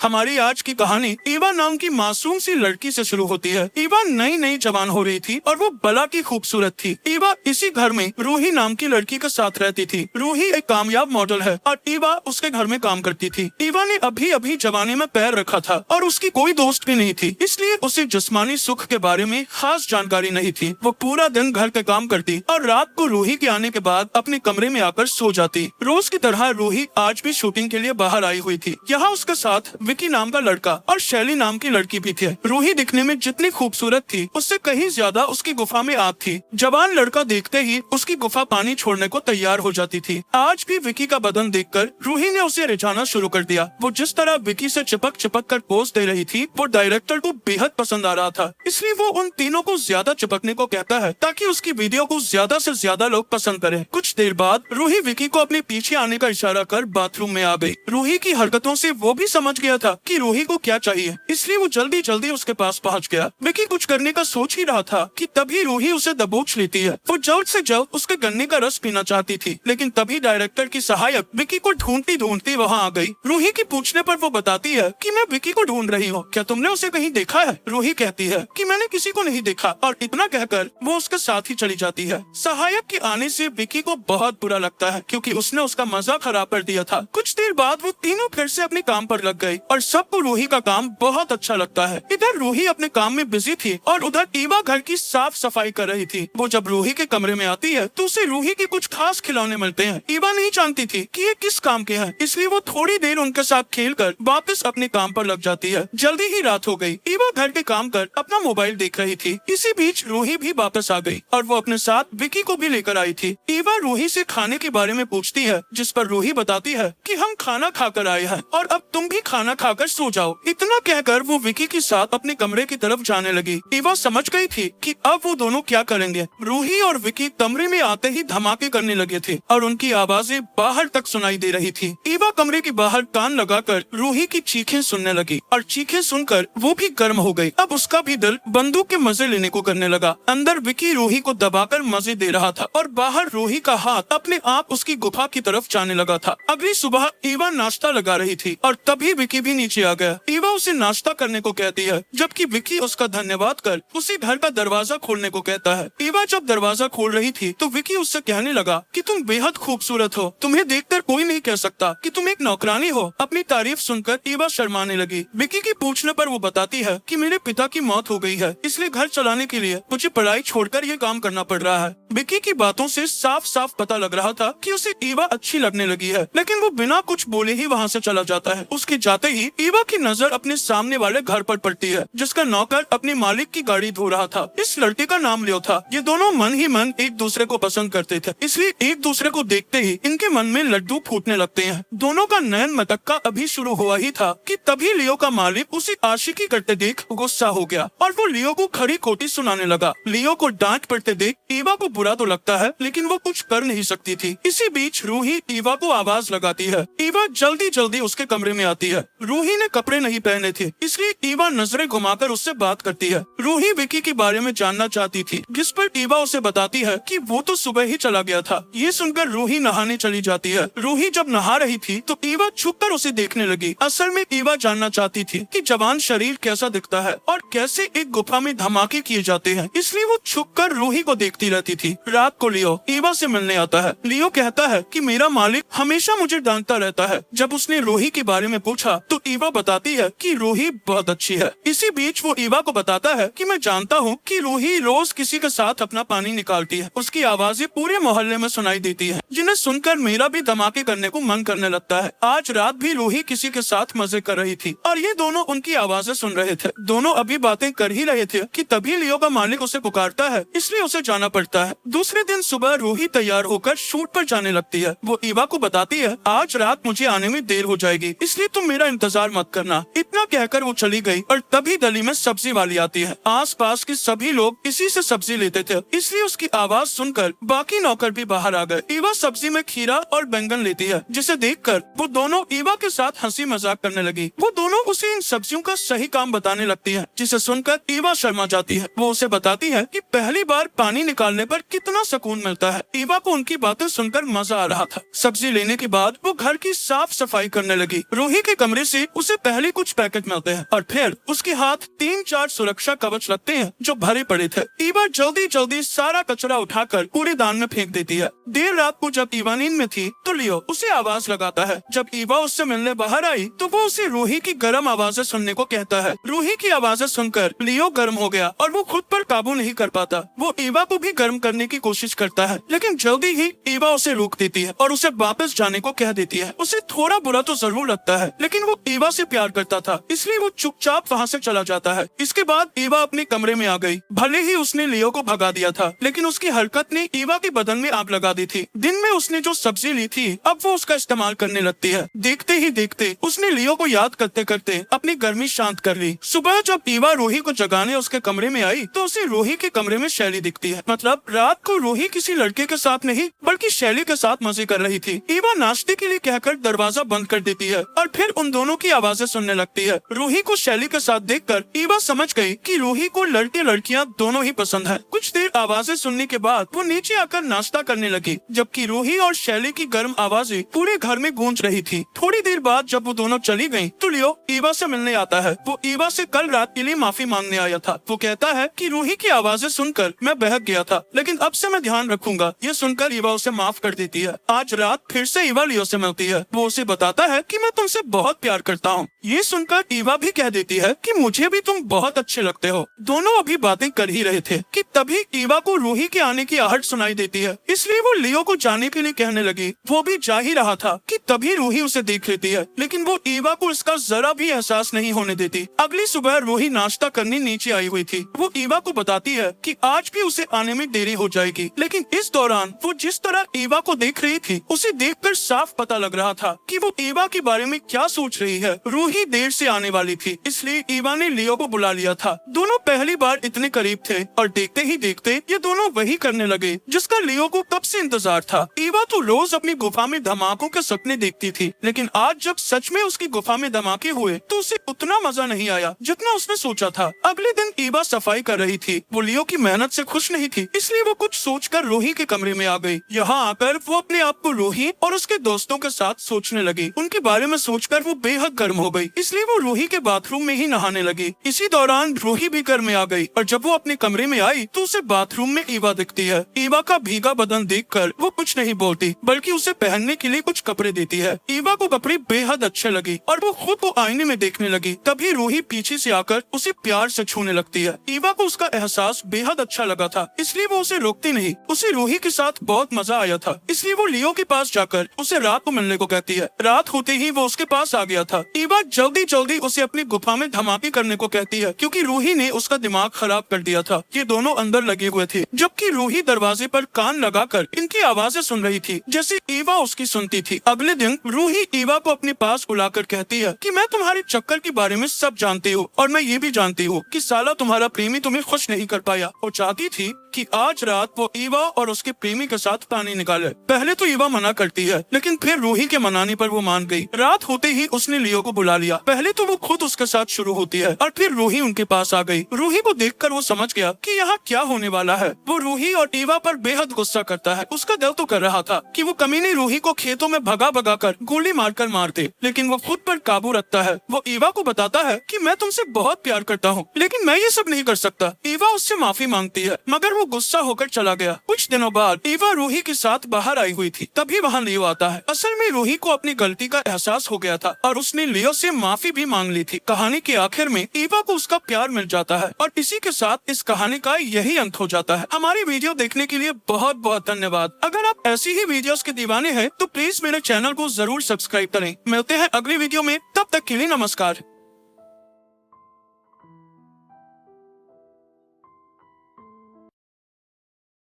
हमारी आज की कहानी ईवा नाम की मासूम सी लड़की से शुरू होती है। ईवा नई नई जवान हो रही थी और वो बला की खूबसूरत थी। ईवा इसी घर में रूही नाम की लड़की के साथ रहती थी। रूही एक कामयाब मॉडल है और ईवा उसके घर में काम करती थी। ईवा ने अभी अभी जवानी में पैर रखा था और उसकी कोई दोस्त भी नहीं थी, इसलिए उसे जिस्मानी सुख के बारे में खास जानकारी नहीं थी। वो पूरा दिन घर के काम करती और रात को रूही के आने के बाद अपने कमरे में आकर सो जाती। रोज की तरह रूही आज भी शूटिंग के लिए बाहर आई हुई थी। यहाँ उसके साथ विकी नाम का लड़का और शैली नाम की लड़की भी थी। रूही दिखने में जितनी खूबसूरत थी उससे कहीं ज्यादा उसकी गुफा में आग थी। जवान लड़का देखते ही उसकी गुफा पानी छोड़ने को तैयार हो जाती थी। आज भी विकी का बदन देखकर रूही ने उसे रिझाना शुरू कर दिया। वो जिस तरह विकी से चिपक चिपक कर पोज दे रही थी वो डायरेक्टर को बेहद पसंद आ रहा था, इसलिए वो उन तीनों को ज्यादा चिपकने को कहता है ताकि उसकी वीडियो को ज्यादा से ज्यादा लोग पसंद करें। कुछ देर बाद रूही विकी को अपने पीछे आने का इशारा कर बाथरूम में आ गई। रूही की हरकतों से वो भी समझ गया था कि रूही को क्या चाहिए, इसलिए वो जल्दी जल्दी उसके पास पहुंच गया। विकी कुछ करने का सोच ही रहा था कि तभी रूही उसे दबोच लेती है। वो जल्द से जल्द उसके गन्ने का रस पीना चाहती थी, लेकिन तभी डायरेक्टर की सहायक विकी को ढूंढती ढूंढती वहाँ आ गई। रूही की पूछने पर वो बताती है कि मैं विकी को ढूंढ रही हूँ, क्या तुमने उसे कहीं देखा है? रूही कहती है कि मैंने किसी को नहीं देखा और इतना कहकर वो उसके साथ ही चली जाती है। सहायक के आने से विकी को बहुत बुरा लगता है क्योंकि उसने उसका मजा खराब कर दिया था। कुछ देर बाद वो तीनों फिर से अपने काम पर लग गए और सबको रूही का काम बहुत अच्छा लगता है। इधर रूही अपने काम में बिजी थी और उधर ईवा घर की साफ सफाई कर रही थी। वो जब रूही के कमरे में आती है तो उसे रूही के कुछ खास खिलौने मिलते हैं। ईवा नहीं जानती थी कि ये किस काम के हैं, इसलिए वो थोड़ी देर उनके साथ खेलकर वापस अपने काम पर लग जाती है। जल्दी ही रात हो गई। ईवा घर के काम कर अपना मोबाइल देख रही थी। इसी बीच रूही भी वापस आ गई और वो अपने साथ विकी को भी लेकर आई थी। ईवा रूही से खाने के बारे में पूछती है, जिस पर रूही बताती है कि हम खाना खाकर आए हैं और अब तुम भी खाना खाकर सो जाओ। इतना कहकर वो विकी के साथ अपने कमरे की तरफ जाने लगी। ईवा समझ गई थी कि अब वो दोनों क्या करेंगे। रूही और विकी कमरे में आते ही धमाके करने लगे थे और उनकी आवाजें बाहर तक सुनाई दे रही थी। ईवा कमरे के बाहर कान लगाकर रूही की चीखें सुनने लगी और चीखें सुनकर वो भी गर्म हो गई। अब उसका भी दिल बंदूक के मजे लेने को करने लगा। अंदर विकी रूही को दबाकर मजे दे रहा था और बाहर रूही का हाथ अपने आप उसकी गुफा की तरफ जाने लगा था। अगली सुबह ईवा नाश्ता लगा रही थी और तभी विकी भी नीचे आ गया। ईवा उसे नाश्ता करने को कहती है, जबकि विकी उसका धन्यवाद कर उसी घर का दरवाजा खोलने को कहता है। ईवा जब दरवाजा खोल रही थी तो विकी उससे कहने लगा कि तुम बेहद खूबसूरत हो, तुम्हें देखकर कोई नहीं कह सकता कि तुम एक नौकरानी हो। अपनी तारीफ सुनकर ईवा शर्माने लगी। विकी की पूछने पर वो बताती है कि मेरे पिता की मौत हो गई है, इसलिए घर चलाने के लिए मुझे पढ़ाई छोड़कर ये काम करना पड़ रहा है। विकी की बातों से साफ साफ पता लग रहा था कि उसे ईवा अच्छी लगने लगी है, लेकिन वो बिना कुछ बोले ही वहाँ से चला जाता है। उसके जाते ही ईवा की नजर अपने सामने वाले घर पर पड़ती है, जिसका नौकर अपने मालिक की गाड़ी धो रहा था। इस लड़के का नाम लियो था। ये दोनों मन ही मन एक दूसरे को पसंद करते थे, इसलिए एक दूसरे को देखते ही इनके मन में लड्डू फूटने लगते हैं। दोनों का नयन मटक्का अभी शुरू हुआ ही था कि तभी लियो का मालिक उसे आशिकी करते देख गुस्सा हो गया और वो लियो को खरी खोटी सुनाने लगा। लियो को डांट पड़ते देख ईवा को बुरा तो लगता है, लेकिन वो कुछ कर नहीं सकती थी। इसी बीच रूही ईवा को आवाज लगाती है। ईवा जल्दी जल्दी उसके कमरे में आती है। रूही ने कपड़े नहीं पहने थे, इसलिए ईवा नजरें घुमाकर उससे बात करती है। रूही विकी के बारे में जानना चाहती थी, जिस पर ईवा उसे बताती है कि वो तो सुबह ही चला गया था। ये सुनकर रूही नहाने चली जाती है। रूही जब नहा रही थी तो ईवा छुपकर उसे देखने लगी। असल में ईवा जानना चाहती थी कि जवान शरीर कैसा दिखता है और कैसे एक गुफा में धमाके किए जाते हैं, इसलिए वो छुपकर रूही को देखती रहती थी। रात को लियो ईवा से मिलने आता है। लियो कहता है कि मेरा मालिक हमेशा मुझे डांटता रहता है। जब उसने रूही के बारे में पूछा तो ईवा बताती है कि रूही बहुत अच्छी है। इसी बीच वो ईवा को बताता है कि मैं जानता हूँ कि रूही रोज किसी के साथ अपना पानी निकालती है। उसकी आवाजें पूरे मोहल्ले में सुनाई देती है, जिन्हें सुनकर मेरा भी धमाके करने को मन करने लगता है। आज रात भी रूही किसी के साथ मजे कर रही थी और ये दोनों उनकी आवाजें सुन रहे थे। दोनों अभी बातें कर ही रहे थे कि तभी लियो का मालिक उसे पुकारता है, इसलिए उसे जाना पड़ता है। दूसरे दिन सुबह रूही तैयार होकर शूट पर जाने लगती है। वो ईवा को बताती है, आज रात मुझे आने में देर हो जाएगी, इसलिए तुम मेरा इंतजार मत करना। इतना कहकर वो चली गई और तभी गली में सब्जी वाली आती है। आस पास के सभी लोग इसी से सब्जी लेते थे, इसलिए उसकी आवाज सुनकर बाकी नौकर भी बाहर आ गए। ईवा सब्जी में खीरा और बैंगन लेती है, जिसे देखकर वो दोनों ईवा के साथ हंसी मजाक करने लगी। वो दोनों उसे इन सब्जियों का सही काम बताने लगती है, जिसे सुनकर ईवा शर्मा जाती है। वो उसे बताती है कि पहली बार पानी निकालने पर कितना सुकून मिलता है। ईवा को उनकी बातें सुनकर मजा आ रहा था। सब्जी लेने के बाद वो घर की साफ सफाई करने लगी। रूही के कमरे से उसे पहले कुछ पैकेट मिलते हैं और फिर उसके हाथ 3-4 सुरक्षा कवच लगते हैं जो भरे पड़े थे। ईवा जल्दी जल्दी सारा कचरा उठाकर कूड़ेदान में फेंक देती है। देर रात को जब ईवा नींद में थी तो लियो उसे आवाज लगाता है। जब ईवा उससे मिलने बाहर आई तो वो उसे रूही की गर्म आवाजें सुनने को कहता है। रूही की आवाजें सुनकर लियो गर्म हो गया और वो खुद पर काबू नहीं कर पाता। वो ईवा को भी गर्म करने की कोशिश करता है, लेकिन जल्दी ही ईवा उसे रोक देती है और उसे वापस जाने को कह देती है। उसे थोड़ा बुरा तो जरूर लगता है, लेकिन वो ईवा से प्यार करता था, इसलिए वो चुपचाप वहाँ से चला जाता है। इसके बाद ईवा अपने कमरे में आ गई। भले ही उसने लियो को भगा दिया था, लेकिन उसकी हरकत ने ईवा के बदन में आग लगा दी थी। दिन में उसने जो सब्जी ली थी अब वो उसका इस्तेमाल करने लगती है। देखते ही देखते उसने लियो को याद करते करते अपनी गर्मी शांत कर ली। सुबह जब ईवा रूही को जगाने उसके कमरे में आई तो उसे रूही के कमरे में शैली दिखती है। मतलब रात को रूही किसी लड़के के साथ नहीं बल्कि शैली के साथ मजे कर रही थी। ईवा नाश्ते के लिए कहकर दरवाजा बंद कर देती है और फिर उन दोनों की आवाजें सुनने लगती है। रूही को शैली के साथ देखकर ईवा समझ गई कि रूही को लड़के लड़कियां दोनों ही पसंद है। कुछ देर आवाजें सुनने के बाद वो नीचे आकर नाश्ता करने लगी, जबकि रूही और शैली की गर्म आवाजें पूरे घर में गूंज रही थी। थोड़ी देर बाद जब वो दोनों चली गयी तो लियो ईवा से मिलने आता है। वो ईवा से कल रात के लिए माफी मांगने आया था। वो कहता है कि रूही की आवाजें सुनकर मैं बहक गया था, लेकिन अब से मैं ध्यान रखूंगा। ये सुनकर ईवा उसे माफ कर देती है। आज रात फिर से ईवा लियो से मिलती है। वो उसे बताता है कि मैं तुमसे बहुत प्यार करता हूँ। ये सुनकर ईवा भी कह देती है कि मुझे भी तुम बहुत अच्छे लगते हो। दोनों अभी बातें कर ही रहे थे कि तभी ईवा को रूही के आने की आहट सुनाई देती है, इसलिए वो लियो को जाने के लिए कहने लगी। वो भी जा ही रहा था कि तभी रूही उसे देख लेती है, लेकिन वो ईवा को इसका जरा भी एहसास नहीं होने देती। अगली सुबह रूही नाश्ता करने नीचे आई हुई थी। वो ईवा को बताती है कि आज भी उसे आने में देरी हो जाएगी, लेकिन इस दौरान वो जिस तरह ईवा को देख रही थी उसे देखकर साफ पता लग रहा था कि वो ईवा के बारे में क्या सोच रही है। रूही देर से आने वाली थी, इसलिए ईवा ने लियो को बुला लिया था। दोनों पहली बार इतने करीब थे और देखते ही देखते ये दोनों वही करने लगे जिसका लियो को कब से इंतजार था। ईवा तो रोज अपनी गुफा में धमाकों के सपने देखती थी, लेकिन आज जब सच में उसकी गुफा में धमाके हुए तो उसे उतना मजा नहीं आया जितना उसने सोचा था। अगले दिन ईवा सफाई कर रही थी। वो लियो की मेहनत से खुश नहीं थी, इसलिए वो कुछ सोचकर रूही के कमरे में आ गई। यहाँ आकर वो अपने आप को रूही और उसके दोस्तों के साथ सोचने लगी। उनके बारे में सोचकर वो बेहद गर्म हो गई, इसलिए वो रूही के बाथरूम में ही नहाने लगी। इसी दौरान रूही भी घर में आ गई और जब वो अपने कमरे में आई तो उसे बाथरूम में ईवा दिखती है। ईवा का भीगा बदन देखकर वो कुछ नहीं बोलती, बल्कि उसे पहनने के लिए कुछ कपड़े देती है। ईवा को कपड़े बेहद अच्छे लगे और वो खुद को आईने में देखने लगी। तभी रूही पीछे से आकर उसे प्यार से छूने लगती है। ईवा को उसका एहसास बेहद अच्छा लगा था, इसलिए वो उसे रोकती नहीं। उसे रूही के साथ बहुत मजा आया था, इसलिए वो लियो के पास जाकर उसे रात को मिलने को कहती है। रात होते ही वो उसके पास आ गया था। ईवा जल्दी जल्दी उसे अपनी गुफा में धमाके करने को कहती है, क्योंकि रूही ने उसका दिमाग खराब कर दिया था। ये दोनों अंदर लगे हुए थे, जबकि रूही दरवाजे पर कान लगाकर इनकी आवाजें सुन रही थी, जैसे ईवा उसकी सुनती थी। अगले दिन रूही ईवा को अपने पास बुलाकर कहती है कि मैं तुम्हारे चक्कर के बारे में सब जानती हूँ और मैं ये भी जानती हूँ कि साला तुम्हारा प्रेमी तुम्हें खुश नहीं कर पाया। वो चाहती थी कि आज रात वो ईवा और उसके प्रेमी के साथ पानी निकाले। पहले तो ईवा मना करती है, लेकिन फिर रूही के मनाने पर वो मान गई। रात होते ही उसने लियो को बुला लिया। पहले तो वो खुद उसके साथ शुरू होती है और फिर रूही उनके पास आ गई। रूही को देखकर वो समझ गया कि यहाँ क्या होने वाला है। वो रूही और ईवा पर बेहद गुस्सा करता है। उसका दिल तो कर रहा था कि वो कमीने रूही को खेतों में भगा भगा कर गोली मारकर मारते, लेकिन वो खुद पर काबू रखता है। वो ईवा को बताता है कि मैं तुमसे बहुत प्यार करता हूँ, लेकिन मैं ये सब नहीं कर सकता। ईवा उससे माफी मांगती है, मगर वो गुस्सा होकर चला गया। कुछ दिनों बाद ईवा रूही के साथ बाहर आई हुई थी, तभी वहाँ लियो आता है। असल में रूही को अपनी गलती का एहसास हो गया था और उसने लियो से माफी भी मांग ली थी। कहानी के आखिर में ईवा को उसका प्यार मिल जाता है और इसी के साथ इस कहानी का यही अंत हो जाता है। हमारी वीडियो देखने के लिए बहुत बहुत धन्यवाद। अगर आप ऐसी ही वीडियोस के दीवाने हैं तो प्लीज मेरे चैनल को जरूर सब्सक्राइब करें। मिलते हैं अगली वीडियो में, तब तक के लिए नमस्कार।